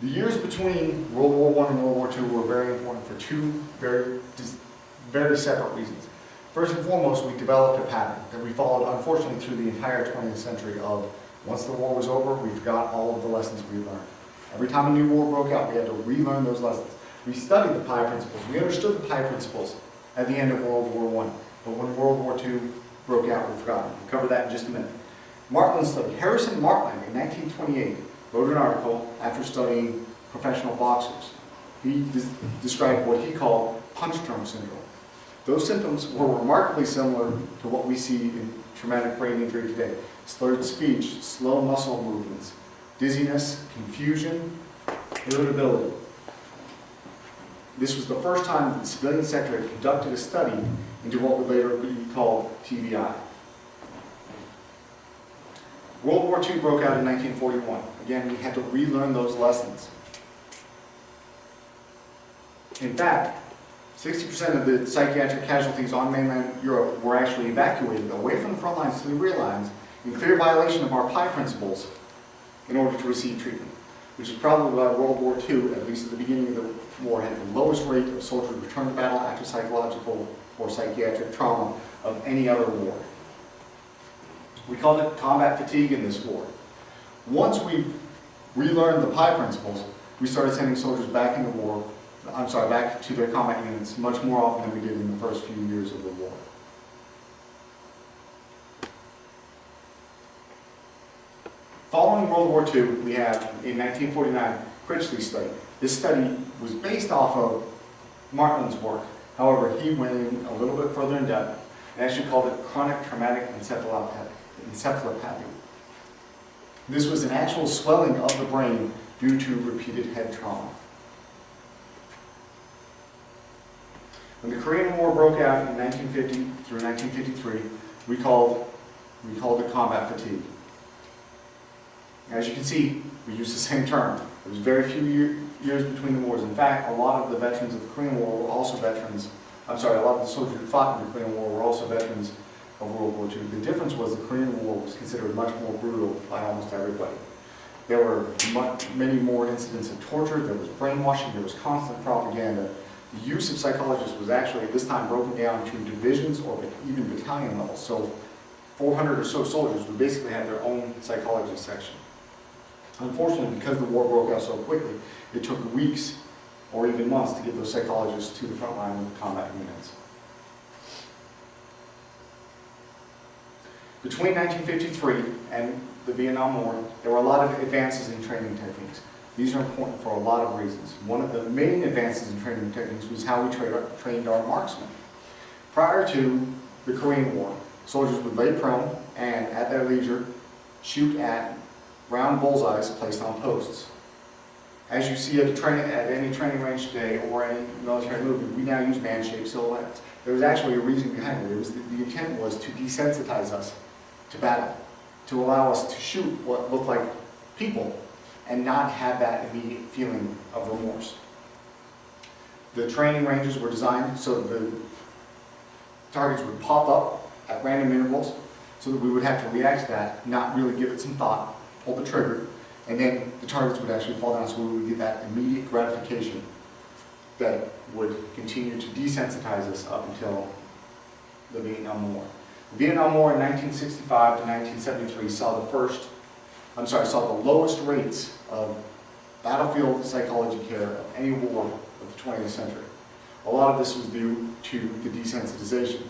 The years between World War I and World War II were very important for two very separate reasons. First and foremost, we developed a pattern that we followed, unfortunately, through the entire 20th century of once the war was over, we forgot all of the lessons we learned. Every time a new war broke out, we had to relearn those lessons. We studied the PI principles. We understood the PI principles at the end of World War I. But when World War II broke out, we forgot them. We'll cover that in just a minute. Martland study. Harrison Martland, in 1928, wrote an article after studying professional boxers. He described what he called punch drunk syndrome. Those symptoms were remarkably similar to what we see in traumatic brain injury today. Slurred speech, slow muscle movements, dizziness, confusion, irritability. This was the first time that the civilian sector had conducted a study into what would later be called TBI. World War II broke out in 1941. Again, we had to relearn those lessons. In fact, 60% of the psychiatric casualties on mainland Europe were actually evacuated away from the front lines to the rear lines in clear violation of our PI principles in order to receive treatment, which is probably why World War II, at least at the beginning of the war, had the lowest rate of soldiers returned to battle after psychological or psychiatric trauma of any other war. We called it combat fatigue in this war. Once we relearned the PI principles, we started sending soldiers back into war, back to their combat units much more often than we did in the first few years of the war. Following World War II, we have, in 1949, Critchley's study. This study was based off of Martland's work. However, he went in a little bit further in depth and actually called it chronic traumatic encephalopathy. This was an actual swelling of the brain due to repeated head trauma. When the Korean War broke out in 1950 through 1953, we called it combat fatigue. As you can see, we use the same term. There was very few years between the wars. In fact, a lot of the veterans of the Korean War were also veterans. A lot of the soldiers who fought in the Korean War were also veterans of World War II. The difference was the Korean War was considered much more brutal by almost everybody. There were many more incidents of torture, there was brainwashing, there was constant propaganda. The use of psychologists was actually at this time broken down to divisions or even battalion levels. So 400 or so soldiers would basically have their own psychology section. Unfortunately, because the war broke out so quickly, it took weeks or even months to get those psychologists to the front line with the combat units. Between 1953 and the Vietnam War, there were a lot of advances in training techniques. These are important for a lot of reasons. One of the main advances in training techniques was how we trained our marksmen. Prior to the Korean War, soldiers would lay prone and, at their leisure, shoot at round bullseyes placed on posts. As you see at any training range today or any military movement, we now use man-shaped silhouettes. There was actually a reason behind it. The intent was to desensitize us to battle, to allow us to shoot what looked like people and not have that immediate feeling of remorse. The training ranges were designed so that the targets would pop up at random intervals so that we would have to react to that, not really give it some thought, pull the trigger, and then the targets would actually fall down so we would get that immediate gratification that would continue to desensitize us up until the Vietnam War. The Vietnam War in 1965 to 1973 saw the lowest rates of battlefield psychology care of any war of the 20th century. A lot of this was due to the desensitization.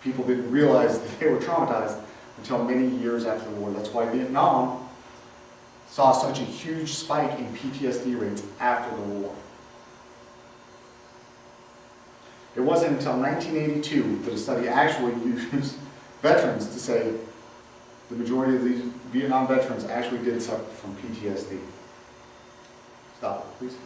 People didn't realize that they were traumatized until many years after the war. That's why Vietnam saw such a huge spike in PTSD rates after the war. It wasn't until 1982 that a study actually used veterans to say the majority of these Vietnam veterans actually did suffer from PTSD. Stop it, please.